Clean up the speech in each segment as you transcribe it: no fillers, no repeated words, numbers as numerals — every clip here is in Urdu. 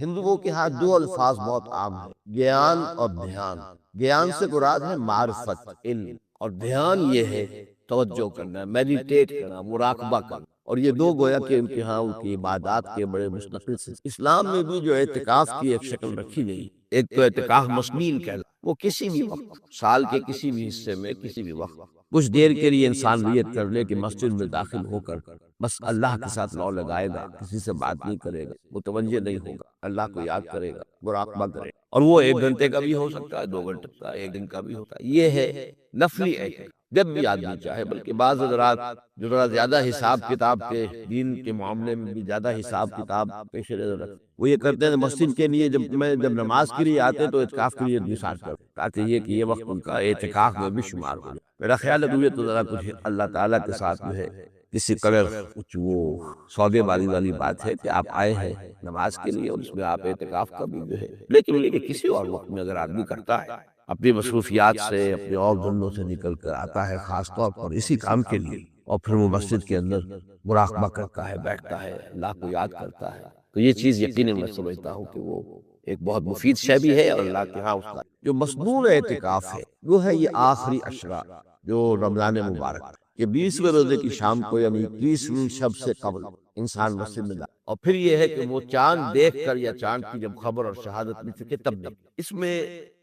ہندوؤں کے ہاں دو الفاظ بہت عام ہیں، گیان اور دھیان۔ گیان سے مراد ہے معرفت، علم، اور دھیان یہ ہے توجہ کرنا، میڈیٹیٹ کرنا، مراقبہ کرنا۔ اور یہ دو گویا کہ ان کے ہاں ان کی عبادات کے بڑے مستقل سے۔ اسلام میں بھی جو اعتکاف کی ایک شکل رکھی گئی، ایک تو اعتکاف مسنین کہلاتا ہے، وہ کسی بھی وقت، سال کے کسی بھی حصے میں کسی بھی وقت کچھ دیر کے لیے انسان نیت کر لے کہ مسجد میں داخل ہو کر بس اللہ کے ساتھ لو لگائے گا، کسی سے بات نہیں کرے گا، متوجہ نہیں ہوگا، اللہ کو یاد کرے گا، مراقبہ کرے گا۔ اور وہ 1 گھنٹے کا بھی ہو سکتا ہے، 2 گھنٹے کا، 1 دن کا بھی ہوتا ہے۔ یہ ہے نفلی اعتکاف، جب بھی آدمی چاہے۔ بلکہ بعض حضرات جو ذرا زیادہ حساب کتاب کے، دین کے معاملے میں بھی زیادہ حساب کتاب پیش نظر رکھتے، وہ یہ کرتے ہیں مسجد کے لیے جب نماز کے لیے آتے ہیں تو اعتکاف کے لیے نثار کرتے ہیں، تاکہ یہ وقت ان کا اعتکاف میں بھی شمار ہو جائے۔ میرا خیال ہے یہ تو ذرا کچھ اللہ تعالیٰ کے ساتھ جو ہے کسی قدر کچھ وہ سودے والی بات ہے کہ آپ آئے ہیں نماز کے لیے، اور اس میں آپ اعتکاف کا بھی جو ہے، لیکن یہ کسی اور وقت میں اگر آدمی کرتا ہے، اپنی مصروفیات سے، اپنے اور دھندوں سے نکل کر آتا ہے خاص طور پر اسی کام کے لیے، اور پھر وہ مسجد کے اندر مراقبہ کرتا ہے، بیٹھتا ہے، اللہ کو یاد کرتا ہے، تو یہ چیز یقیناً میں سمجھتا ہوں کہ وہ ایک بہت مفید شے بھی ہے، اور اللہ کے ہاں اس کا جو مسنون اعتکاف ہے وہ ہے یہ آخری عشرہ جو رمضان مبارک، کہ 20ویں روزے کی شام کو، یعنی 21ویں شب سے قبل انسان مسجد میں اور پھر یہ ہے کہ وہ چاند دیکھ کر یا چاند کی جب خبر اور شہادت مل سکے تب نہیں۔ اس میں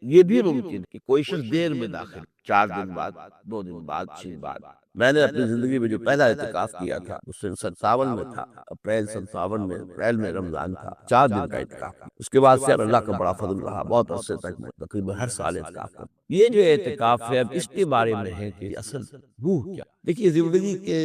یہ بھی ممکن ہے کہ کوئی شخص دیر میں داخل، 4 دن بعد، 2 دن بعد، 6 بعد۔ میں نے اپنی زندگی میں جو پہلا اعتکاف کیا تھا وہ 57 میں تھا، اپریل 57 میں، اپریل میں رمضان تھا، 4 دن کا اعتکاف۔ اس کے بعد سے اللہ کا بڑا فضل رہا، بہت عرصے تک میں تقریباً ہر سال اعتکاف کرتا۔ یہ جو اعتکاف ہے، اب اس کے بارے میں ہے کہ اصل روح کیا۔ دیکھیے زندگی کے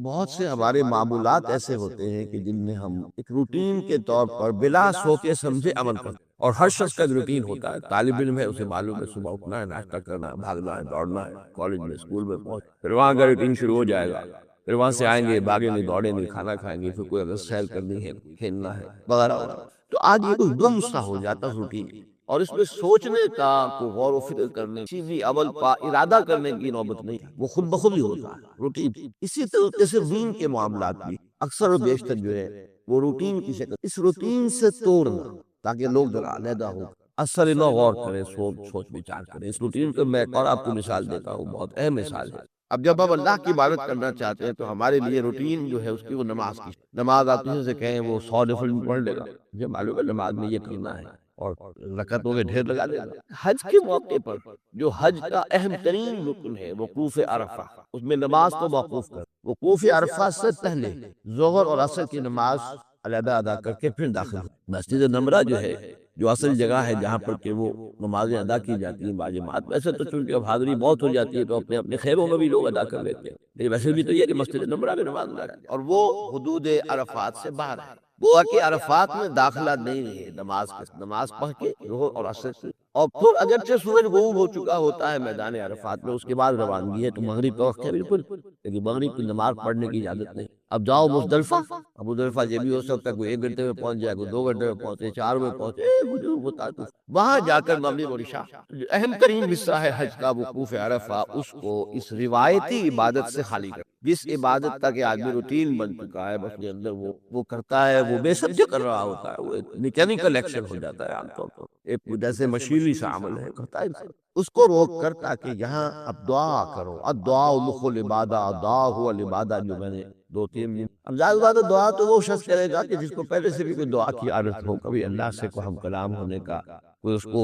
بہت سے ہمارے معمولات ایسے ہوتے ہیں کہ جن میں ہم ایک روٹین کے طور پر بلا سوچے سمجھے عمل کرتے ہیں، اور ہر شخص کا روٹین ہوتا ہے۔ طالب علم ہے، اسے معلوم ہے صبح اٹھنا ہے، ناشتہ کرنا ہے، بھاگنا ہے، دوڑنا ہے، کالج میں، اسکول میں پہنچ، پھر وہاں کا روٹین شروع ہو جائے گا، پھر وہاں سے آئیں گے، بھاگیں گے، دوڑیں گے، کھانا کھائیں گے، پھر کوئی اگر سیر کرنی ہے، کھیلنا ہے، وغیرہ وغیرہ۔ تو آج یہ کوئی گم سا ہو جاتا روٹین، اور اس میں سوچنے کا، کوئی غور و فکر کرنے، چیزی عمل پا ارادہ کرنے کی نوبت نہیں، وہ خود بخود ہی ہوتا ہے روٹین۔ اسی طریقے سے دین کے معاملات بھی اکثر و بیشتر جو ہے وہ روٹین کی شکل، اس روٹین سے توڑنا تاکہ لوگ ذرا علیحدہ ہو، اثر نو غور کریں، سوچ وچار کریں۔ اس روٹین کو میں ایک اور آپ کو مثال دیتا ہوں، بہت اہم مثال ہے۔ اب جب ہم اللہ کی عبادت کرنا چاہتے ہیں تو ہمارے لیے روٹین جو ہے اس کی وہ نماز کی، نماز آپ کسی سے کہیں وہ 100 نفل پڑھ لے گا، مجھے معلوم ہے نماز میں یہ کرنا ہے، اور رکعتوں کے ڈھیر لگا دے گا۔ حج کے موقع پر جو حج کا اہم ترین رکن ہے وقوف عرفہ، اس میں نماز تو موقوف کر، وقوف عرفہ سے پہلے ظہر اور عصر کی نماز علیحدہ ادا کر کے پھر داخل ہو۔ مسجد نمرہ جو ہے، جو اصل جگہ ہے جہاں پر کہ وہ نمازیں ادا کی جاتی ہیں باجماعت، ویسے تو چونکہ اب حاضری بہت ہو جاتی ہے تو اپنے اپنے خیموں میں بھی لوگ ادا کر لیتے ہیں، لیکن ویسے بھی تو یہ کہ مسجد نمرہ میں نماز ادا کی، اور وہ حدود عرفات سے باہر ہے، وہ کہ عرفات میں داخلہ نہیں ہے نماز پڑھ کے ظہر اور عصر کی، اور پھر اگرچہ سورج غروب ہو چکا ہوتا ہے میدان عرفات میں، اس کے بعد روانگی ہے تو مغرب کا وقت ہے بالکل، لیکن مغرب کی نماز پڑھنے کی اجازت نہیں۔ اب جاؤ مزدلفہ، اب مزدلفہ یہ بھی ہو سکتا ہے کوئی 1 گھنٹے میں پہنچ جائے، کوئی 2 گھنٹے میں پہنچے، 4 میں پہنچے، بزرگ بتا تو وہاں جا کر مغرب اور عشاء، جو اہم ترین حصہ ہے حج کا وقوف عرفہ، اس کو اس روایتی عبادت سے خالی کر، جس عبادت کا کہ آدمی روٹین بن چکا ہے، بس کے اندر وہ کرتا ہے، وہ بے سمجھے کر رہا ہوتا ہے، وہ میکینیکل ایکشن ہو جاتا ہے عام طور پر، ایک جیسے مشینری سا عمل ہے کرتا ہے انسان، اس کو روک کر تاکہ یہاں اب دعا کرو، الدعاء مخ العبادہ، دعا ہوا العبادہ، جو میں نے 2-3 دن، اب ظاہر بات ہے دعا تو وہ شخص کرے گا کہ جس کو پہلے سے بھی کوئی دعا کی عادت ہو، کبھی اللہ سے کو ہم کلام ہونے کا کوئی اس کو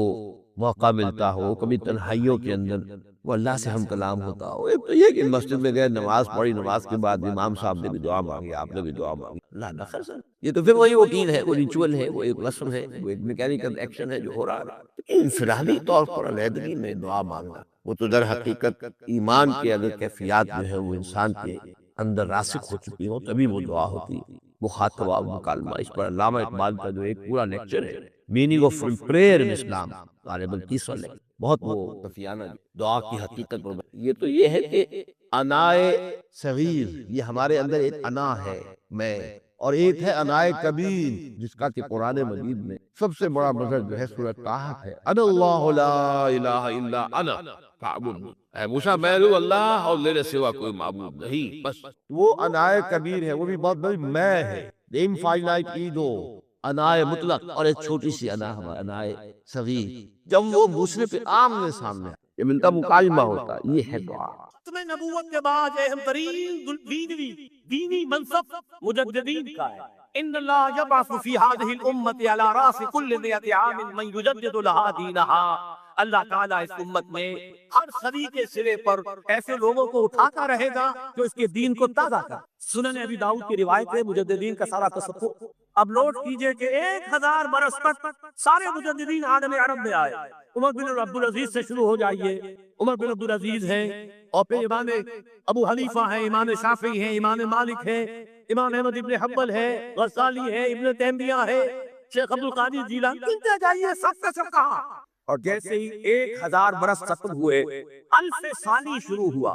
موقع ملتا ہو، کبھی تنہائیوں کے اندر وہ اللہ سے ہم کلام ہوتا ہو۔ ایک تو یہ کہ مسجد میں گئے، نماز پڑھی، نماز کے بعد امام صاحب نے بھی دعا مانگی، آپ نے بھی دعا مانگی، اللہ نہ خیر سر، یہ تو پھر وہی روٹین ہے، وہ ریچول ہے، وہ ایک رسم ہے، وہ ایک میکینیکل ایکشن ہے جو ہو رہا ہے۔ انفرادی طور پر علیحدگی میں دعا مانگنا، وہ تو در حقیقت ایمان کے اگر کیفیات جو ہے وہ انسان کے اندر راسخ ہو چکی ہو تبھی وہ دعا ہوتی ہے۔ مخاطبہ اور مکالمہ، اس پر علامہ اقبال کا جو ایک پورا لیکچر ہے، میننگ آف پریئر ان اسلام، غالباً 30واں لیکچر، بہت وہ صفیانہ دعا کی حقیقت پر، یہ تو یہ ہے کہ انائے صغیر، یہ ہمارے اندر ایک انا ہے، میں، اور ایک ہے انائے کبیر، جس کا کہ قرآن مجید میں سب سے بڑا مظہر جو ہے سورہ طٰہٰ ہے، انا اللہ لا الہ الا انا فاعبدنی، اے موسیٰ میں ہوں اللہ اور میرے سوا کوئی معبود نہیں، بس وہ انائے کبیر ہے، وہ بھی بہت بڑی میں ہے، انفائنائٹ ایگو، انائے مطلق اور ایک چھوٹی سی انا ہمارا انائے صغیر، جب وہ مشرف عام میں سامنے یہ ملتا مکالمہ ہوتا ہے، یہ ہے دعا۔ ختم نبوت کے بعد اہم ترین دینی منصب مجددین کا ہے۔ ان اللہ یبعث فی هذه الامة على راس كل ذات عام من يجدد لها دینها۔ اللہ تعالیٰ اس امت میں ہر صدی کے سرے پر ایسے لوگوں کو اٹھاتا رہے گا جو اس کے دین کو تازہ کر۔ سنن ابی داؤد کی روایت ہے، مجددین کا سارا تصور اب نوٹ کیجئے کہ 1000 برس تک سارے مجددین عالم عرب میں آئے۔ عمر بن عبدالعزیز سے شروع ہو جائیے، عمر بن عبدالعزیز ہیں، اور پھر امام ابو حنیفہ ہیں، امام شافعی ہیں، امام مالک ہیں، امام احمد ابن حنبل ہے، غزالی ہے، ابن تیمیہ ہے، شیخ عبد القادر جیلانی، گنتے جائیے سب سے سب کہاں۔ اور جیسے ہی 1000 برس ختم ہوئے، الف ثانی شروع ہوا،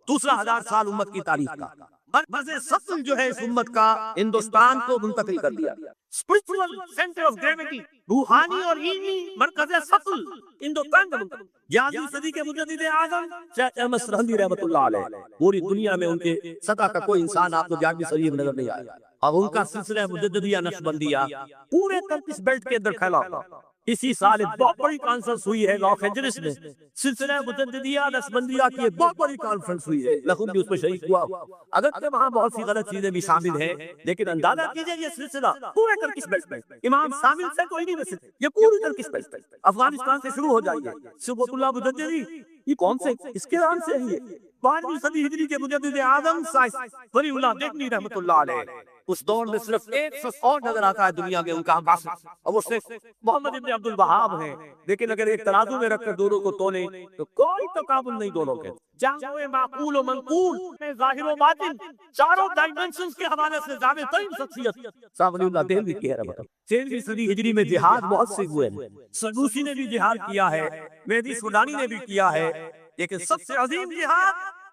دوسرا 1000 سال امت کی تاریخ کا۔ مرکز سطل جو ہے اس امت کا ہندوستان کو منتقل کر دیا۔ اسپرچول سینٹر آف گریویٹی، روحانی اور علمی مرکز سطل ہندوستان کا منتقل۔ 11ویں صدی کے مجدد اعظم شیخ احمد سرہندی رحمۃ اللہ علیہ، پوری دنیا میں ان کے سطح کا کوئی انسان آپ کو 11ویں صدی میں نظر نہیں آئے گا، اور ان کا سلسلہ مجددیہ نقشبندیہ پورے ترکش بیلٹ کے اندر پھیلا ہوا۔ اسی سال ایک بہت بڑی کانفرنس ہوئی ہے لاس اینجلس میں، سلسلہ مجددیہ نقشبندیہ کی ایک بہت بڑی کانفرنس ہوئی ہے، لخن بھی اس میں شریک ہوا۔ اگرچہ وہاں بہت سی غلط چیزیں بھی شامل ہیں، لیکن اندازہ کیجئے یہ سلسلہ پورے ترکش بیلٹ میں، امام شامل سے کوئی نہیں بچے، یہ پوری ترکش بیلٹ میں، افغانستان سے شروع ہو جائیے۔ صبغت اللہ مجددی یہ کون سے اس کے نام سے ہے، یہ 12ویں صدی ہجری کے مجدد اعظم ولی اللہ دیگنی رحمۃ اللہ علیہ۔ اس دور میں صرف ایک شخص اور نظر آتا ہے دنیا میں ان کا امباسڈر، اور وہ شیخ محمد ابن عبد الوہاب ہیں، لیکن اگر ایک ترازو میں رکھ کر دونوں کو تولیں تو کوئی تقابل نہیں دونوں کے۔ جامع معقول و منقول میں ظاہر و باطن چاروں ڈائمنشنز کے حوالے سے جامع ترین شخصیت صاحب ولی اللہ دہلوی کی ہے۔ 6ویں صدی ہجری میں جہاد بہت سے ہوئے ہیں، سنوسی نے بھی جہاد کیا ہے، مہدی سودانی نے بھی کیا ہے، لیکن سب سے عظیم جہاد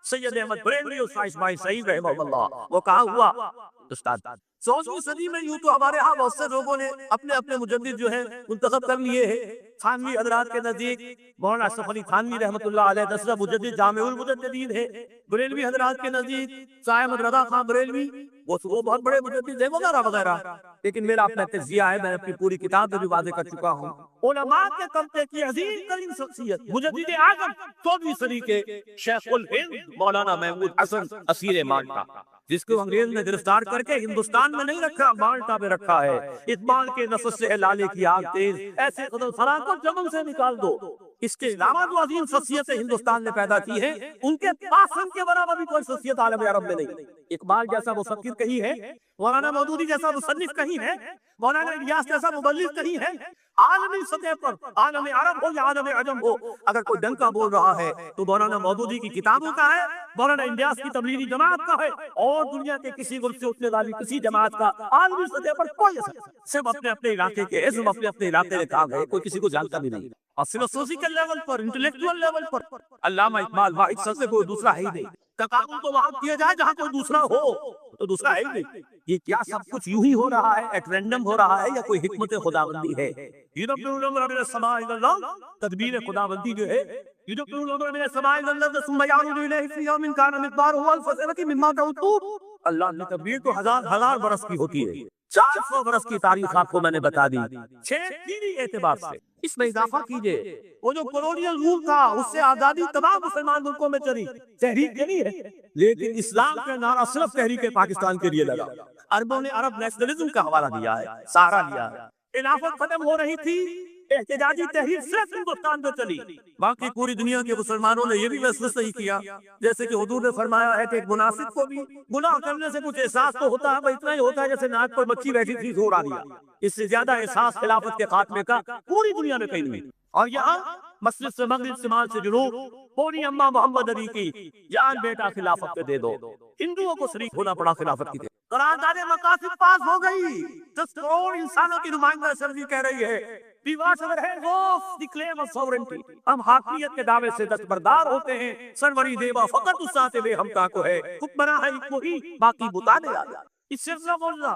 سید احمد بریلوی اور شاہ اسماعیل سعید رحمہ اللہ، وہ کہاں ہوا؟ ہندوستان۔ 14ویں صدی میں یوں تو ہمارے ہاں بہت سے لوگوں نے اپنے اپنے مجدد جو ہیں منتخب کر لیے ہیں۔ تھانوی حضرات کے نزدیک مولانا اشرف علی تھانوی رحمۃ اللہ علیہ 10واں مجدد جامع المجددین ہے۔ بریلوی حضرات کے نزدیک شاہ احمد رضا خان بریلوی وہ بہت بڑے مجدد ہیں وغیرہ وغیرہ، لیکن میرا اپنا تجزیہ ہے، میں اپنی پوری کتاب میں بھی واضح کر چکا ہوں۔ علماء کے طبقے کی عظیم ترین شخصیت مجدد اعظم 14ویں صدی کے شیخ الہند مولانا محمود حسن اسیر مالٹا، جس کو انگریز نے گرفتار کر کے ہندوستان میں نہیں رکھا، مالٹا میں رکھا ہے۔ اقبال کے نفس سے لالے کی آگ تیز، ایسے قدر فرا کو جمن سے نکال دو۔ اس کے علاوہ جو عظیم شخصیتیں ہندوستان نے پیدا کی ہیں، ان کے پاس ان کے برابر بھی کوئی شخصیت عالم عرب میں نہیں۔ اقبال جیسا مفکر کہیں ہے، مولانا مودودی جیسا مصنف کہیں ہے، مولانا الیاس جیسا مبلغ کہیں ہے۔ عالمی سطح پر عالم عرب ہو یا عالم عجم ہو، اگر کوئی ڈنکا بول رہا ہے تو مولانا مودودی کی کتابوں کا ہے، مولانا الیاس کی تبلیغی جماعت کا ہے، اور دنیا کے کسی گل سے اٹھنے والی کسی جماعت کا عالمی سطح پر کوئی اثر نہیں۔ سب اپنے اپنے علاقے کے عزم اپنے اپنے علاقے میں کام ہے، کوئی کسی کو جانتا بھی نہیں۔ اور فلسفیکل لیول پر، انٹلیکچوئل لیول پر علامہ اقبال واحد شخص سے کوئی دوسرا ہے ہی نہیں۔ تقابل تو وہاں کیا جائے جہاں کوئی دوسرا ہو، تو دوسرا ہے ہی نہیں۔ یہ کیا سب کچھ یوں ہی ہو رہا ہے، ایٹ رینڈم ہو رہا ہے، یا کوئی حکمت خداوندی ہے؟ تدبیر خداوندی جو ہے، اللہ نے تدبیر تو ہزار برس کی ہوتی ہے، 400 برس کی تاریخ آپ کو میں نے بتا دی، 6 دینی اعتبار سے۔ اس میں اضافہ کیجئے، وہ جو کولونیل رول تھا اس سے آزادی تمام مسلمان ملکوں میں چلی، تحریک یہی ہے، لیکن اسلام کا نعرہ صرف تحریک پاکستان کے لیے لگا۔ عربوں نے عرب نیشنلزم کا حوالہ دیا ہے، سہارا لیا ہے۔ خلافت ختم ہو رہی تھی، احتجاجی تحریک صرف ہندوستان میں چلی، باقی پوری دنیا کے مسلمانوں نے یہ بھی محسوس نہیں کیا، جیسے کہ حضور نے فرمایا ہے کہ ایک منافق کو بھی گناہ کرنے سے کچھ احساس تو ہوتا ہے، اتنا ہی ہوتا ہے جیسے ناک پر مچھی بیٹھی تھی زور آ دیا۔ اس سے زیادہ احساس خلافت کے خاتمے کا پوری دنیا میں کہیں نہیں۔ اور یہاں مشرق سے مغرب، شمال سے جنوب، پوری اماں محمد علی کی جان بیٹا خلافت پہ دے دو۔ ہندوؤں کو شریک ہونا پڑا خلافت کی۔ قرارداد مقاصد پاس ہو گئی، 10 کروڑ انسانوں کی نمائندہ اسمبلی کہہ رہی ہے We wash our hands off the claim of sovereignty۔ ہم حاکمیت کے دعوے سے دستبردار ہوتے ہیں، سروری دیوا فقط اس ساتھ بے ہم کا کو ہے، حکمراں ہے وہی، باقی بتانے آ جائے۔ اس سلسلہ موجودہ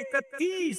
31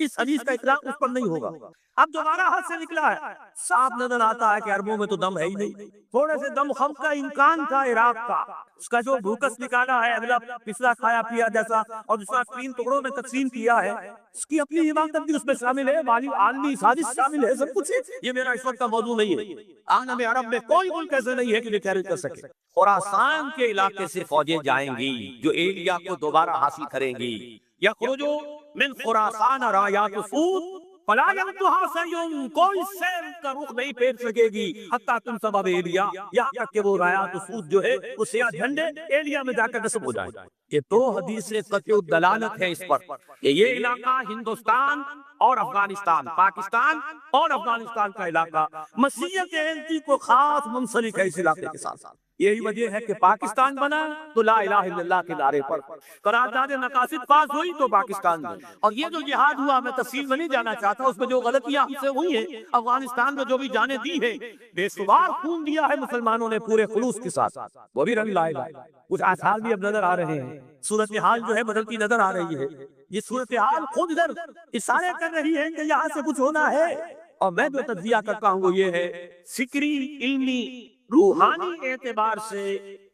اس حدیث کا اطلاق اس پر نہیں ہوگا۔ اب دوبارہ ہاتھ سے نکلا ہے، صاف نظر آتا ہے کہ عربوں میں تو دم ہے ہی نہیں، تھوڑے سے دم خم کا امکان تھا عراق کا، اس کا جو بھوکس نکالا ہے اگلا پچھلا کھایا پیا جیسا اور دوسرا 3 ٹکڑوں میں تقسیم کیا ہے، اس کی اپنی حماقت بھی اس میں شامل ہے، مالی عالمی سازش شامل ہے، سب کچھ ہے۔ یہ میرا اس وقت کا موضوع نہیں ہے۔ عالم عرب میں کوئی ملک ایسے نہیں ہے کہ یہ کر سکے۔ خراسان کے علاقے سے فوجیں جائیں گی جو ایلیا کو دوبارہ حاصل کریں گی، یخرجو من خراسان رایات سود فلا یمدها سیون، کوئی سیل کا رخ نہیں پھیر سکے گی حتیٰ تم سبب ایلیا، یہاں تک کہ وہ رایات سود جو ہے وہ سیاہ جھنڈے ایلیا میں جا کر نصب ہو جائیں۔ یہ 2 حدیث سے قطع دلالت ہے اس پر کہ یہ علاقہ ہندوستان اور افغانستان، پاکستان اور افغانستان کا علاقہ مسیحیت اینٹی کو خاص منسلک ہے اس علاقے کے ساتھ۔ یہی وجہ ہے کہ پاکستان بنا تو لا الہ الا اللہ کے نعرے پر، قرارداد مقاصد پاس ہوئی تو پاکستان میں، اور یہ جو جہاد ہوا میں تفصیل میں نہیں جانا چاہتا، اس میں جو غلطیاں ہم سے ہوئی ہیں، افغانستان میں جو بھی جانیں دی ہیں، بے شمار خون دیا ہے مسلمانوں نے پورے خلوص کے ساتھ، وہ بھی رنگ لائے۔ کچھ آثار بھی اب نظر آ رہے ہیں، صورتحال جو ہے بدلتی نظر آ رہی ہے۔ یہ صورتحال خود ادھر اشارے کر رہی ہے کہ یہاں سے کچھ ہونا ہے، اور میں جو تجزیہ کرتا ہوں وہ یہ ہے، فکری، علمی، روحانی اعتبار سے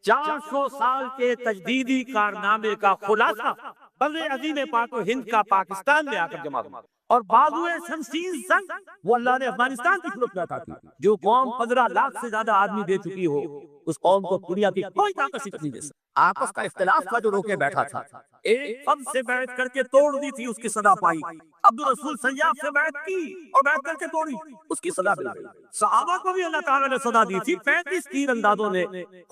400 سال کے تجدیدی کارنامے کا خلاصہ بر عظیم پاک و ہند کا پاکستان میں آ کر جمع ہوا، اور بازوئے شمشیر زنگ وہ اللہ نے افغانستان کی خلق میں عطا کی۔ جو قوم 15 لاکھ سے زیادہ آدمی دے چکی ہو، اس قوم کو دنیا کی کوئی طاقت نہیں دے سکتی۔ آپس کا اختلاف تھا جو روکے بیٹھا تھا، ایک فم سے بیعت کر کے توڑ دی تھی، اس کی صدا پائی۔ عبدالرسول سیاف سے بیعت کی اور بیعت کر کے توڑی، اس کی صدا مل گئی۔ صحابہ کو بھی اللہ تعالیٰ نے صدا دی تھی، 35 تیر اندازوں نے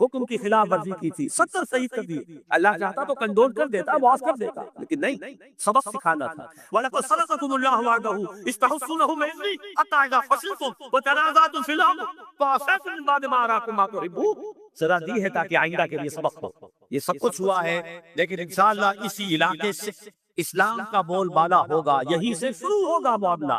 حکم کی خلاف ورزی کی تھی، 70 شہید کر دیے۔ اللہ چاہتا تو کنڈول کر دیتا، واس کر دیتا، لیکن نہیں، سبق سکھانا تھا۔ وَلَقَدْ صَدَقَكُمُ اللَّهُ وَعْدَهُ إِذْ تَحُسُّونَهُم بِإِذْنِهِ حَتَّىٰ إِذَا فَشِلْتُمْ وَتَنَازَعْتُمْ فِي الْأَمْرِ وَعَصَيْتُم مِّن بَعْدِ مَا أَرَاكُم مَّا تُحِبُّونَ، صدا دی ہے تاکہ آئندہ کے لیے سبق ہو۔ یہ سب کچھ ہوا ہے، لیکن انشاءاللہ اسی علاقے سے اسلام کا بول بالا ہوگا، یہی سے شروع ہوگا معاملہ۔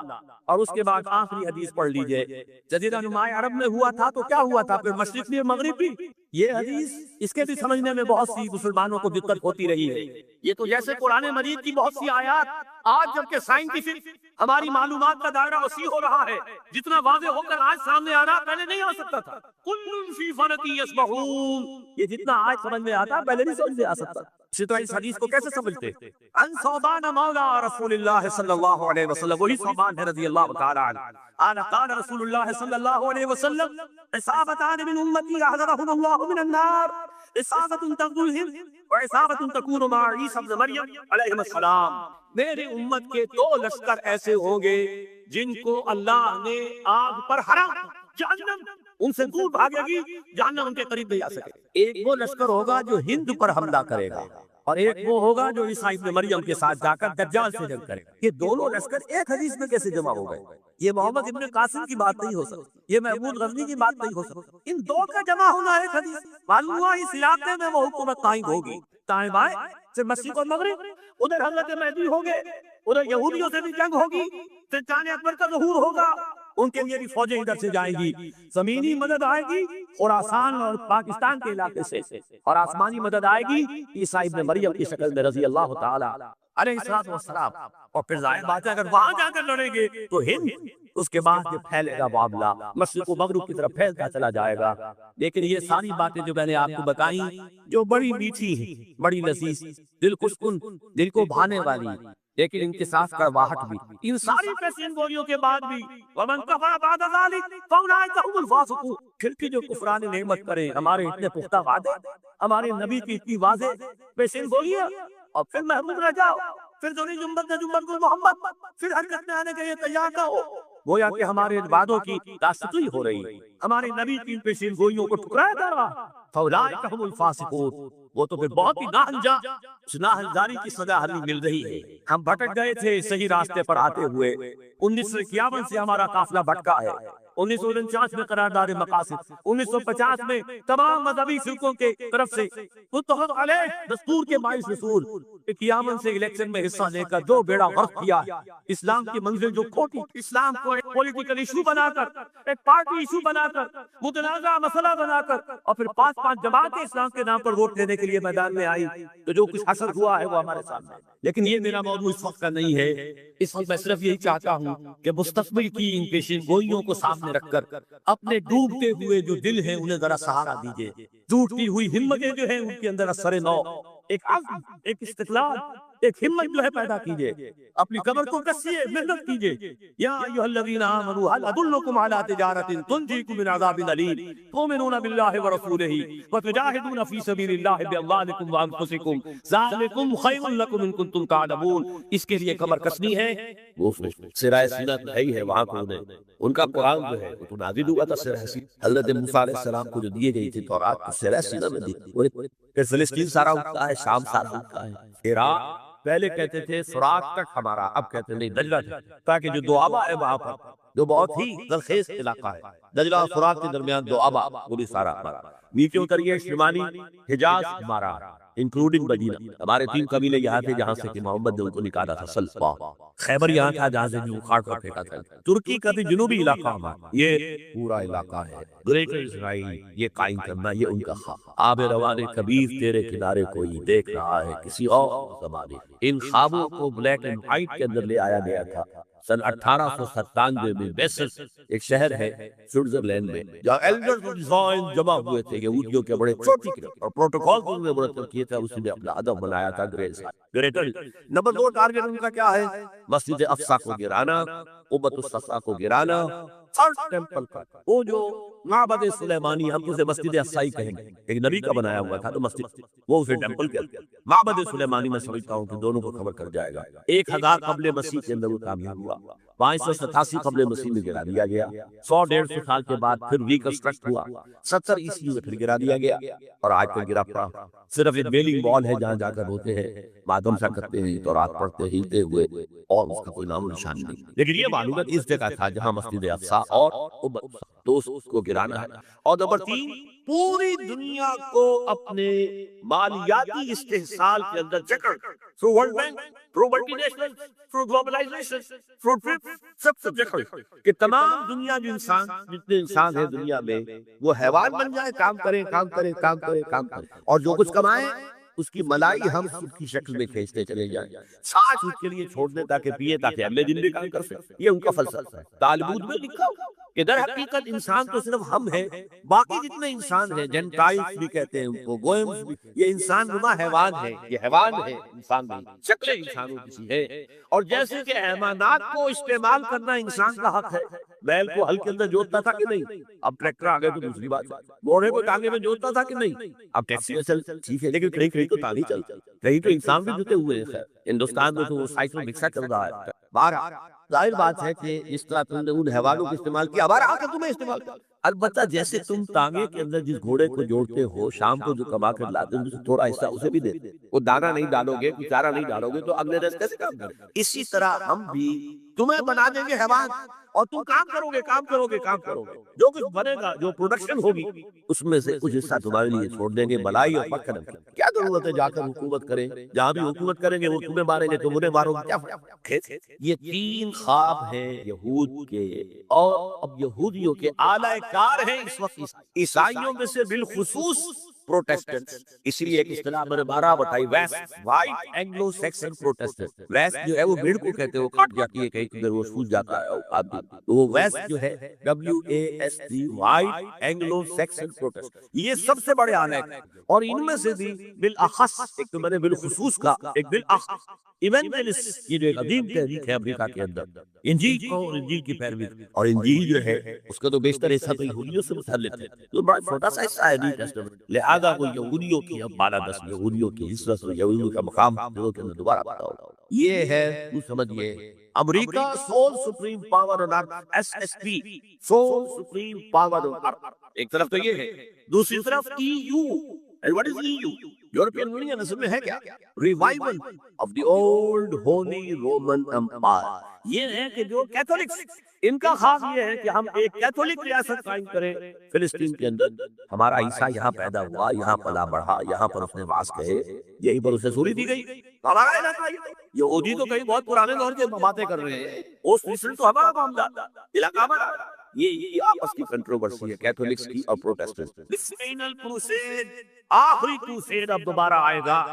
اور اس کے بعد آخری حدیث پڑھ لیجئے، جزیرہ نما عرب میں ہوا تھا تو کیا ہوا تھا، پھر مشرق بھی مغرب بھی۔ یہ حدیث اس کے بھی سمجھنے میں بہت سی مسلمانوں کو دقت ہوتی رہی ہے۔ یہ تو جیسے قرآن مجید کی بہت سی آیات آج جبکہ سائنٹیفک ہماری معلومات کا دائرہ وسیع ہو رہا ہے، جتنا واضح ہو کر آج سامنے آ رہا پہلے نہیں آ سکتا تھا۔ کل فی فلک یسبحون، یہ جتنا آج سمجھ میں آتا پہلے نہیں سمجھ میں آ سکتا۔ اسی طرح اس حدیث کو کیسے سمجھتے؟ ان ثوبان مولا رسول اللہ صلی اللہ علیہ وسلم، وہی ثوبان ہے رضی اللہ تعالی عنہ، قال رسول اللہ صلی اللہ علیہ وسلم، عصابتان من امتی احذرهم اللہ من النار، عصابت تغزو الہند وعصابت تکون مع عیسی ابن مریم علیہ السلام۔ میرے امت کے 2 لشکر ایسے ہوں گے جن کو اللہ نے آگ پر حرام، جہنم ان سے دور بھاگے گی، جہنم ان کے قریب نہیں آ سکے۔ ایک وہ لشکر ہوگا جو ہند پر حملہ کرے گا، اور ایک وہ ہوگا جو عیسیٰ ابن مریم کے ساتھ جا کر دجال سے جنگ کرے گا۔ یہ دونوں لشکر ایک حدیث میں کیسے جمع ہو گئے؟ یہ محمد ابن قاسم کی بات نہیں ہو سکتی، یہ محمود غزنی کی بات نہیں ہو سکتی، ان 2 کا جمع ہونا ایک حدیث۔ معلوم ہوا اس علاقے میں وہ حکومت قائم ہوگی، دائیں بائیں سے مشرق اور مغرب، ادھر حضرت مہدی ہوں گے، ادھر یہودیوں سے بھی جنگ ہوگی، سلطان اکبر کا ظہور ہوگا، ان کے لیے بھی فوجیں ادھر سے جائیں گی، زمینی مدد آئے گی خراسان اور پاکستان کے علاقے سے، اور آسمانی مدد آئے گی عیسیٰ ابن مریم کی شکل میں رضی اللہ تعالی علیہ السلام۔ اور پھر ظاہر بات ہے اگر وہاں جا کر لڑیں گے تو ہند، اس کے بعد یہ پھیلے گا معاملہ، مشرق و مغرب کی طرف پھیلتا چلا جائے گا۔ لیکن یہ ساری باتیں جو میں نے آپ کو بتائیں، جو بڑی میٹھی ہیں، بڑی لذیذ، دل خوشکن، دل کو بھانے والی، لیکن انکشاف کا واحد بھی، ان ساری پیشین گوئیوں کے بعد بھی ومن کفر بعد ذلک فاولئک هم الفاسقون، پھر بھی جو کفران نعمت کریں، ہمارے اتنے پختہ وعدے، ہمارے نبی کی اتنی واضح پیشین گوئیاں، اور پھر محمود رہ جاؤ، پھر دونی جنبت گل محمد، پھر حرکت میں آنے کے لیے تیار نہ ہو، گویا کہ ہمارے وعدوں کی داستوئی ہو رہی، ہمارے نبی کی پیشین گوئیوں کو ٹھکرایا جا رہا۔ فاولئک هم الفاسقون، وہ تو پھر بہت ہی ناہنجا، اس ناہنجاری کی سزا ہمیں مل رہی ہے۔ ہم بھٹک گئے تھے صحیح راستے پر آتے ہوئے، 1951 سے ہمارا قافلہ بھٹکا ہے، 1949 میں قرارداد مقاصد، 1950 میں تمام مذہبی فرقوں کے طرف سے متفق علیہ دستور کے باعث رسول یمن سے الیکشن میں حصہ لے کر جو بیڑا غرق کیا ہے، اسلام کی منزل جو کھوٹی، اسلام کو ایک پولیٹیکل ایشو بنا کر، ایک پارٹی ایشو بنا کر، متنازع مسئلہ بنا کر، اور پھر 5 جماعتیں اسلام کے نام پر ووٹ لینے کے لیے میدان میں آئی، تو جو کچھ حاصل ہوا ہے وہ ہمارے سامنے ہے۔ لیکن یہ میرا موضوع اس وقت کا نہیں ہے، اس وقت میں صرف یہی چاہتا ہوں کہ مستقبل کی ان پیشین گوئیوں کو سامنے رکھ کر اپنے ڈوبتے ہوئے جو دل ہیں انہیں ذرا سہارا دیجئے، ٹوٹتی ہوئی ہمتیں جو ہیں ان کے اندر اثر نو، ایک عزم، ایک استقلال، ایک ہمت جو ہے پیدا کیجئے، اپنی قبر کو کسیے، محنت کیجئے۔ یا ایھا الذین آمنوا هل ادلکم علی تجارۃ تنجیکم من عذاب الیم تؤمنون باللہ ورسولہ وتجاہدون فی سبیل اللہ باموالکم وانفسکم ذالکم خیر لکم ان کنتم تعلمون۔ اس کے لیے کمر کسنی ہے، وہ سرائے سینہ تو ہے ہی ہے وہاں کو، ان کا قرآن جو ہے وہ تو نازل ہوا تھا سرائے سینہ، حضرت موسیٰ علیہ السلام کو جو دیے گئی تھی تورات کو سرائے سینہ میں دی، پھر فلسطین سارا اٹھتا ہے، شام سارا اٹھتا ہے، عراق پہلے کہتے تھے سراغ تک ہمارا، اب کہتے نہیں دجلہ تک، تاکہ جو دوآبا ہے وہاں پر جو بہت ہی زرخیز علاقہ ہے، دجلہ اور فرات کے درمیان دوآبا، وہ بھی سارا ہمارا، نیچے اتریے شمالی حجاز ہمارا انکلوڈنگ مدینہ، ہمارے 3 قبیلے یہاں تھے جہاں سے کہ محمد نے ان کو نکالا تھا سلفا، خیبر یہاں تھا جہاں سے جو اکھاڑ کر پھینکا تھا، ترکی کا بھی جنوبی علاقہ ہمارا، یہ پورا علاقہ ہے، گریٹر اسرائیل یہ قائم کرنا یہ ان کا خواب۔ آب روان کبیر تیرے کنارے کوئی دیکھ رہا ہے کسی اور زمانے، ان خوابوں کو بلیک اینڈ وائٹ کے اندر لے آیا گیا تھا سن 1897 میں بیسل ایک شہر ہے سوئٹزرلینڈ میں، جہاں ایلڈرز اور ڈیزائن جمع ہوئے تھے یہودیوں کے بڑے چھوٹی کے اور پروٹوکول کو انہوں نے مرتب کیے تھے، اس نے اپنا ادب بنایا تھا گریٹر۔ نمبر 2 ٹارگٹ ان کا کیا ہے؟ مسجد اقصیٰ کو گرانا، قبۃ الصفا کو گرانا، تھرڈ ٹیمپل کا وہ جو معبد سلیمانی، ہم اسے مسجد اقصیٰ ہی کہیں گے، ایک نبی کا بنایا ہوا تھا تو مسجد وہ اسے ٹیمپل کہتے ہیں، معبد سلیمانی میں سمجھتا ہوں کہ دونوں کو کور کر جائے گا۔ 1000 قبل مسیح کے اندر وہ کامیاب ہوا، 587 قبل مسیح میں گرا دیا گیا، 100-150 سال کے بعد پھر ریکنسٹرکٹ ہوا، 70 عیسوی میں پھر گرا دیا گیا، اور آج تک گرا پڑا، صرف ایک ویلنگ وال ہے جہاں جا کر ہوتے ہیں، ماتم سا کرتے ہیں تو رات پڑھتے ہلتے ہوئے، اور اس کا کوئی نام و نشان نہیں۔ لیکن یہ معلومات اس جگہ تھا جہاں مسجد اقصیٰ اور تو اس کو گرانا ہے۔ اور نمبر 3 پوری دنیا کو اپنے مالیاتی استحصال کے اندر جکڑ، through world bank, through multinational, through globalisation, through سب جکڑ کہ تمام دنیا جو انسان جتنے انسان ہیں دنیا میں وہ حیوان بن جائے، کام کریں کام کریں کام کریں کام کریں، اور جو کچھ کمائیں اس کی ملائی ہم سود کی شکل میں کھینچتے چلے جائیں، ساتھ اس کے لیے چھوڑ دیں تاکہ پیے تاکہ اگلے دن بھی کام کر سکیں۔ یہ ان کا فلسفہ ہے۔ طالبوت میں لکھا کہ در حقیقت انسان تو صرف ہم ہیں، باقی جتنے انسان ہیں، جینٹائلز بھی کہتے ہیں ان کو، گوئمز بھی، یہ انسان نما حیوان ہے، یہ حیوان ہے، انسان نہیں، شکلیں انسانوں کی ہے۔ اور جیسے کہ حیوانات کو استعمال کرنا انسان کا حق ہے، بیل کو ہل کے اندر جوتتا تھا کہ نہیں، اب ٹریکٹر آ گئے تو دوسری بات ہے، گھوڑے کو ٹانگے میں جوتتا تھا کہ نہیں، اب ٹیکسی میں چل ٹھیک ہے، لیکن کہیں کہیں تو تالی چلتا، کہیں تو انسان بھی جوتے ہوئے ہیں۔ ہندوستان میں تو وہ سائیکل رکشا چل رہا ہے۔ بہرحال ظاہر بات ہے کہ جس طرح تم نے ان حیوانوں کو استعمال کیا، ہمارا حق ہے تمہیں استعمال کیا۔ البتہ جیسے تم تانگے کے اندر جس گھوڑے کو جوڑتے ہو، شام کو جو کما کر لاتے ہو، تھوڑا حصہ اسے بھی دے، وہ دانا نہیں ڈالو گے، کچھ چارہ نہیں ڈالو گے تو اگلے دن کیسے کام کریں؟ اسی طرح ہم بھی تمہیں بنا دیں گے حیوان، اور تم کام کرو گے کام کرو گے کام کرو گے، جو کچھ بنے گا، جو پروڈکشن ہوگی، اس میں سے کچھ حصہ تمہارے لیے چھوڑ دیں گے، بلائی اور پکڑ کی۔ کیا ضرورت ہے جا کر حکومت کریں؟ جہاں بھی حکومت کریں گے وہ تمہیں ماریں گے، تم انہیں مارو گے، کیا فرق؟ یہ 3 خواب ہیں یہود کے، اور اب یہودیوں کے اعلی کار ہیں اس وقت عیسائیوں میں سے بالخصوص پروٹیسٹنٹ۔ اسی لیے ایک اصطلاح میں نے 12 بتائی، west white Anglo Saxon Protestant. West جو ہے وہ بھیڑ کو کہتے ہیں، وہ کٹ جاتی ہے کہیں وہ سوج جاتا ہے آدمی، وہ ویسٹ جو ہے WAST white Anglo Saxon Protestant, یہ سب سے بڑے آلے ہیں۔ اور ان میں سے بھی بالاخص، ایک تو میں نے بالخصوص کا، ایک بالاخص ایونجلسٹ، یہ جو ایک عظیم تحریک ہے امریکہ کے اندر، انجیل کو اور انجیل کی پیروی، اور انجیل جو ہے اس کا تو بیشتر حصہ تو یہودیوں سے متعلق ہے، تو بڑا چھوٹا سا حصہ ہے نیو ٹیسٹمنٹ، لہذا وہ یہودیوں کی اب بالادست یہودیوں کی حصت اور یہودیوں کا مقام دلوں کے اندر دوبارہ پتا ہوگا۔ یہ ہے تو سمجھئے امریکہ sole supreme power on earth, SSP sole supreme power on earth, ایک طرف تو یہ ہے، دوسری طرف EU۔ And what is EU؟ European Union اصل میں ہے کیا؟ Revival of the old Holy Roman Empire. یہ ہے کہ جو کیتھولکس ان کا خاص یہ ہے کہ ہم ایک کیتھولک ریاست قائم کریں فلسطین کے اندر. ہمارا عیسیٰ یہاں پیدا ہوا، یہاں پلا بڑھا، یہاں پر اس نے واس کہے، یہی پر اسے سوری دی گئی. ہمارا علاقہ یہودی تو کہیں بہت پرانے دور کے باتیں کر رہے ہیں، اس مصر تو ہمارا معاملہ علاقہ ہمارا. یہ آپس کی کنٹروورسی ہے کیتھولکس کی اور پروٹیسٹنٹ. فائنل کروسیڈ، آخری کروسیڈ اب دوبارہ آئے گا.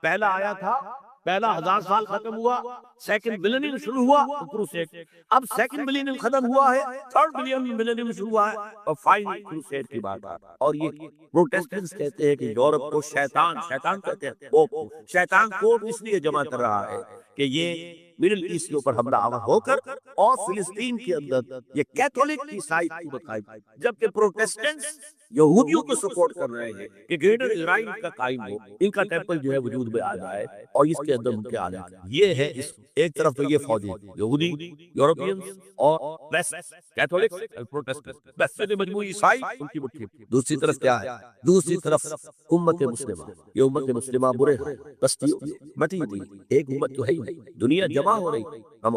پہلا آیا تھا، پہلا 1000 سال ختم ہوا، سیکنڈ ملینیم شروع ہوا کروسیڈ. اب سیکنڈ ملینیم ختم ہوا ہے، تھرڈ ملینیم شروع ہوا ہے اور فائنل کروسیڈ کی بات آ. اور یہ پروٹیسٹنٹس کہتے ہیں کہ یورپ کو شیطان کہتے ہیں، وہ شیطان کو اس لیے جمع کر رہا ہے کہ یہ مڈل ایسٹ کے اوپر حملہ آور ہو کر اور فلسطین کے اندر یہ کیتھولک عیسائی کو بتائے، جبکہ پروٹیسٹنٹس یہودیوں کو سپورٹ کر رہے ہیں کہ گریٹر اسرائیل کا قائم ہو، ان کا ٹیمپل جو ہے وجود میں آ جائے اور اس کے اندر ان کے آ جائے. یہ ہے ایک طرف تو یہ فوجی یہودی، یورپینز اور ویسٹ کیتھولک اور پروٹیسٹنٹ، بس مجموعی عیسائی ان کی مٹھی. دوسری طرف کیا ہے؟ دوسری طرف امت مسلمہ. یہ امت مسلمہ برے ہیں، بستی مٹی ہوئی ایک امت تو ہے ہی نہیں، دنیا جمع ہو رہی. ہم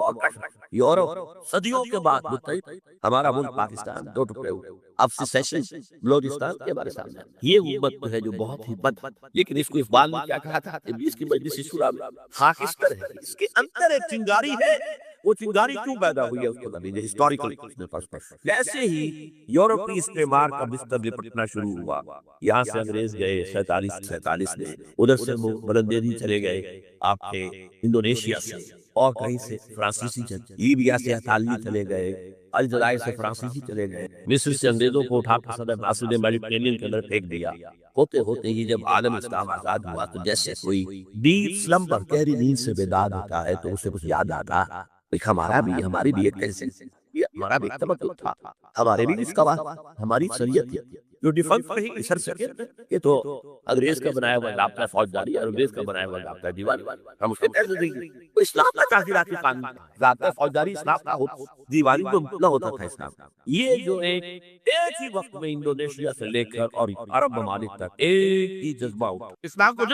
یورپ صدیوں کے بعد متحد، ہمارا ملک پاکستان دو ٹکڑے ہوئے، اب سیشن بلوچستان کے ہمارے سامنے. یہ امت جو ہے جو بہت ہی بد، لیکن اس کو اقبال نے کیا کہا تھا؟ ابلیس کی مجلس شورا میں خاکستر ہے، اس کے اندر ایک چنگاری ہے. وہ چنگاری کیوں پیدا ہوئی ہے اس کو جانیے ہسٹوریکل پرسپیکٹو. جیسے ہی یورپی استعمار کا بستر لپٹنا شروع ہوا، یہاں سے انگریز گئے 47 میں، ادھر سے بلندیری چلے گئے آپ کے انڈونیشیا سے، اور کہیں سے فرانسیسی لیبیا سے اطالوی چلے گئے، الجزائر سے فرانسیسی چلے گئے، مصر سے انگریزوں کو اٹھا کر صدر ناصر نے میڈیٹرینین کے اندر پھینک دیا. ہوتے ہوتے ہی جب عالم اسلام آزاد ہوا تو جیسے کوئی ڈیپ سلمبر، گہری نیند سے بیدار ہوتا ہے تو اسے کچھ یاد آتا، ہماری بھی ایک ٹینشن، ہمارا بھی ایک تمدن تھا، ہمارے بھی اس کا ہماری شریعت جو ڈیفنس رہی سر سے یہ تو انگریز کا بنایا ہوا ضابطہ فوجداری اور انگریز کا بنایا ہوا ضابطہ دیوانی، ہم اس کے پیسے دیں گے. اسلام کا تعزیراتی قانون، ضابطہ فوجداری اسلام کا دیوانی کو نہ ہوتا تھا اسلام. یہ جو ایک ہی وقت میں انڈونیشیا سے لے کر اور عرب ممالک تک ایک ہی جذبہ اٹھا، اسلام کو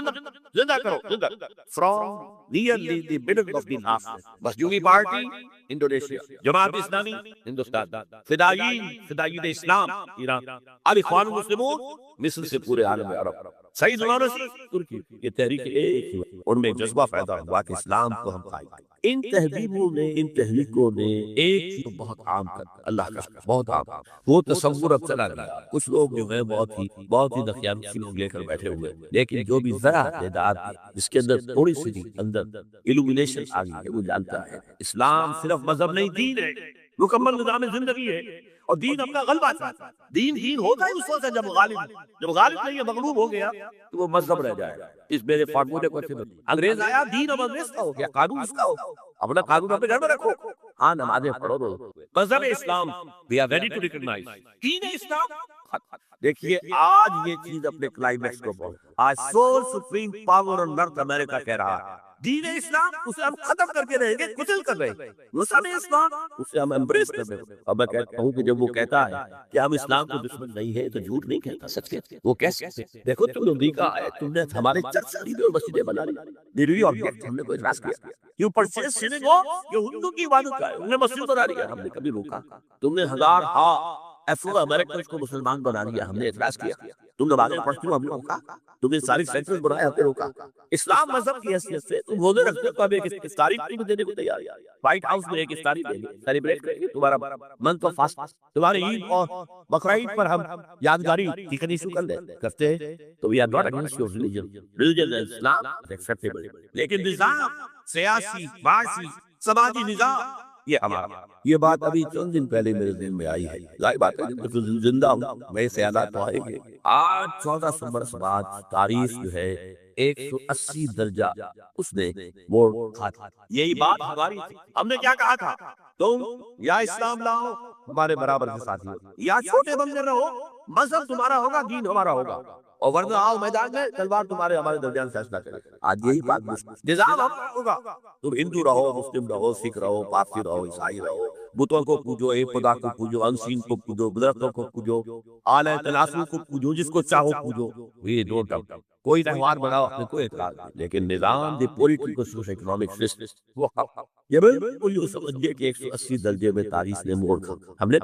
زندہ کرو، زندہ from nearly the middle of the ناسٹ. بسجوی پارٹی انڈونیشیا، جماعت اسلامی ہندوستان، فدائیین اسلام ایران، الاخوان المسلمون مصر سے پورے عالم عرب، سعید نورسی ترکی. یہ تحریک ایک ہی، ان میں جذبہ پیدا ہوا کہ اسلام کو ہم قائم کریں. ان تہذیبوں نے، ان تحریکوں نے ایک چیز بہت عام کر، اللہ کا بہت عام، وہ تصور اب چلا گیا. کچھ لوگ جو ہیں بہت ہی دقیانوسی لوگ لے کر بیٹھے ہوئے، لیکن جو بھی ذرا تعداد جس کے اندر تھوڑی سی اندر ایلومینیشن آ گئی ہے، وہ جانتا ہے اسلام صرف مذہب نہیں، دین ہے، مکمل نظام زندگی ہے. اور دین اپنا غلبہ چاہتا ہے. دین ہوتا ہے اس وقت جب غالب نہیں ہے، مغلوب ہو گیا تو وہ مذہب رہ جائے گا. اس میرے فارمولے کو انگریز آیا، دین اب انگریز کا ہو گیا، قانون اس کا ہو، اپنا قانون اپنے گھر میں رکھو، ہاں نمازیں پڑھو. مذہب اسلام we are ready to recognize. دین اسلام. دیکھیے آج یہ چیز اپنے کلائمیکس کو پہنچ، آج سول سپریم پاور آن ارتھ امریکہ کہہ رہا ہے دین اسلام اسے ہم ختم کر کے رہیں گے، کچل کر رہے ہیں. مذہب اسلام اسے ہم امبریس کر رہے ہیں. اور میں کہتا ہوں کہ جب وہ کہتا ہے کہ ہم اسلام کو دشمن نہیں ہے تو جھوٹ نہیں کہتا، سچ کہتا. وہ کیسے؟ دیکھو تم نے امریکہ آئے، تم نے ہمارے چرچ شریف اور مسجدیں بنا لی، ہم نے کوئی اعتراض کیا؟ یو پرچیز سینیگوگ، یہ ہندو کی عبادت کا ہے، انہوں نے مسجد بنا لیا، ہم نے کبھی روکا؟ تم نے افرو امریکنز کو مسلمان بنا لیا، ہم نے اعتراض کیا؟ تم نمازیں پڑھتی ہو، ہم نے روکا؟ تم نے ساری سینٹرز بنائے، ہم نے روکا؟ اسلام مذہب کی حیثیت سے تم روزے رکھتے ہو تو اب ایک افطاری بھی دینے کو تیار ہے. وائٹ ہاؤس میں ایک افطاری دیں گے، سیلیبریٹ کریں گے تمہارا منتھ آف فاسٹ، تمہارے عید اور بقرعید پر ہم یادگاری چکن ایشو کرتے ہیں. تو we are not against your religion is Islam acceptable. لیکن نظام سیاسی، معاشی، سماجی نظام یہ ہمارا، یہ بات ابھی چند دن پہلے میرے ذہن میں آئی ہے. ظاہر بات ہے کہ زندہ ہوں میں، خیالات تو آئیں گے. آج 1400 برس بعد تاریخ جو ہے 180 درجہ اس نے موڑ کھا. یہی بات ہماری تھی. ہم نے کیا کہا تھا؟ تم یا اسلام لاؤ ہمارے برابر کے ساتھی ہو، یا چھوٹے بندے رہو، مذہب تمہارا ہوگا، دین ہمارا ہوگا، اور ورنہ آؤ میدان میں، تلوار تمہارے ہمارے درمیان فیصلہ کرے. آج یہی بات نظام ہمارا ہوگا. تم ہندو رہو، مسلم رہو، سکھ رہو، پارسی رہو، عیسائی رہو، بتوں کو پوجو، ایک خدا کو پوجو، انسین کو پوجو، درختوں کو پوجو، آلہ تلاسل کو پوجو، جس کو چاہو پوجو. We don't doubt. کوئی تہوار بناؤ، اپنے کوئی اعتراض نہیں، لیکن نظام دی پولیٹیکل سوشل اکنامک سسٹم وہ یہ بالکل یوں سمجھیے کہ 180 درجے میں تاریخ نے موڑ کھا ہم نے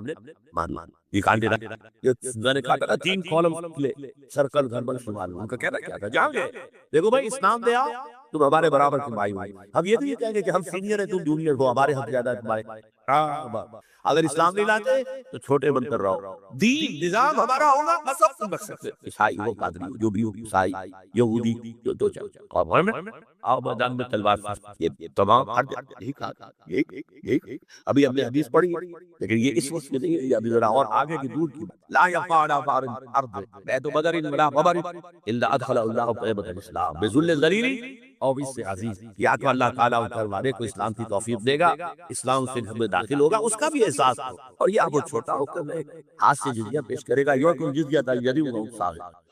مان لا. یہ کانٹے میں نے کہا تھا 3 کالم کھلے سرکل گھر بن شمال، ان کا کہنا کیا تھا؟ جاؤ گے دیکھو بھائی اسلام دے آؤ، تم ہمارے برابر کے بھائی ہوئی. ہم یہ نہیں کہیں گے کہ ہم سینئر ہیں تم جونیئر ہو، ہمارے حق زیادہ ہے تمہارے. اگر اسلام نہیں لاتے تو چھوٹے بن کر رہو. دین نظام ہمارا ہوگا، مذہب تم رکھ سکتے، عیسائی ہو، قادری ہو، جو بھی ہو، عیسائی، یہودی، جو دو چاہو اور ہمیں آؤ میدان میں تلوار. یہ تمام یہی کہا تھا. ابھی ہم نے حدیث پڑھی لیکن یہ اس وقت میں نہیں ہے، ابھی ذرا اور آگے کی دور کی بات. لا يقع على ظهر الارض بيت بدر ولا خبر الا ادخل الله طيبة الاسلام بذل ذلیل اور اس سے عزیز. یا تو اللہ تعالیٰ ان کروانے کو اسلام کی توفیق دے گا، اسلام سے ہمیں داخل ہوگا، اس کا بھی احساس ہو. اور یہ وہ چھوٹا ہو کر ہاتھ سے جزیہ پیش کرے گا، یوم الجزیہ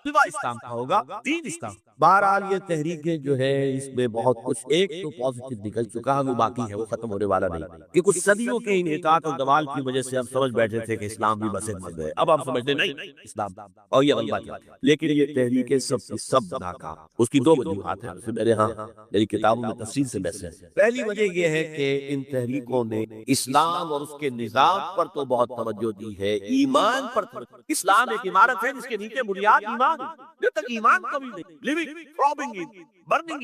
اسلام کا ہوگا، دین اسلام. بہرحال یہ تحریکیں جو ہے اس میں بہت کچھ ایک تو پازیٹو نکل چکا ہے، وہ باقی ہے، وہ ختم ہونے والا نہیں. کہ کچھ صدیوں کے انحطاط اور زوال کی وجہ سے ہم سمجھ بیٹھے تھے کہ اسلام بھی بس ایک ہے، اب ہم سمجھتے نہیں اسلام اور یہ غلبہ کیا. لیکن یہ تحریکیں سب ناکام. اس کی 2 وجوہات ہیں، میرے ہاں میری کتابوں میں تفصیل سے بحث ہے. پہلی وجہ یہ ہے کہ ان تحریکوں نے اسلام اور اس کے نظام پر تو بہت توجہ دی ہے، ایمان پر. اسلام ایک عمارت ہے جس کے نیچے بنیاد ایمان. جب تک ایمان کبھی نہیں لیونگ تھروبنگ برننگ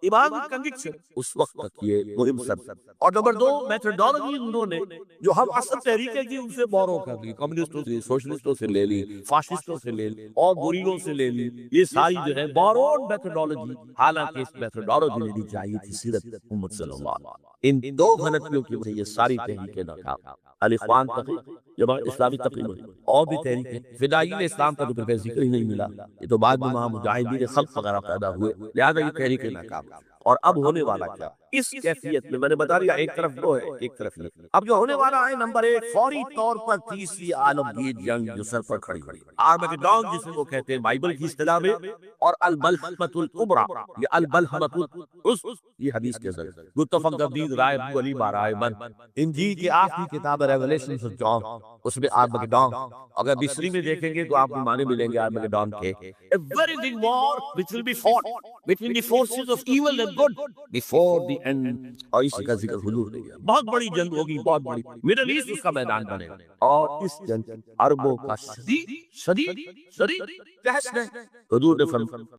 ایمان کنوکشن، اس وقت تک یہ مہم سب. اور نمبر 2 میتھڈالوجی انہوں نے جو ہم اصل تحریکیں کی ان سے بورو کر لی، کمیونسٹوں سے، سوشلسٹوں سے لے لی، فاشسٹوں سے لے لی اور گوریلوں سے لے لی. یہ ساری جو ہے بورون میتھڈالوجی، حالانکہ اس میتھڈالوجی لینی چاہیے تھی سیرت محمد صلی اللہ علیہ وسلم. ان 2 غلطیوں کی وجہ یہ ساری تحریکیں ناکام. الاخوان تحریک، جماعت اسلامی تقریباً اور بھی تحریکیں، فدائیین اسلام کا تو پھر ذکر ہی نہیں ملا. یہ تو بعد میں وہاں مجاہدین خلق وغیرہ پیدا ہوئے، لہذا یہ تحریکیں ناکام. اور اب ہونے والا کیا اس کیفیت میں نے بتا دیا، ایک طرف وہ ہے، ایک طرف یہ. اب جو ہونے والا ہے نمبر 1 فوری طور پر تیسری عالمگیر جنگ جو سر پر کھڑی ہوئی، آرمگیڈون جسے وہ کہتے ہیں بائبل کی اصطلاح میں، اور الملحمۃ الکبریٰ، یہ الملحمۃ یہ حدیث کے ذریعے متفق تردید رائے ابو علی بارائے من. انجیل کی آخری کتاب ریولیشن آف جان، اس میں آرمگیڈون، اگر مصری میں دیکھیں گے تو آپ کو معنی ملیں گے آرمگیڈون کے. A very big war which will be fought between the forces of evil and good before the end. اور اسی کا ذکر حضور نے کیا. بہت بڑی جنگ ہوگی، بہت بڑی. مڈل ایسٹ اس کا میدان بنے گا، اور اس جنگ عربوں کا شدید بحث ہے. حضور نے فرمایا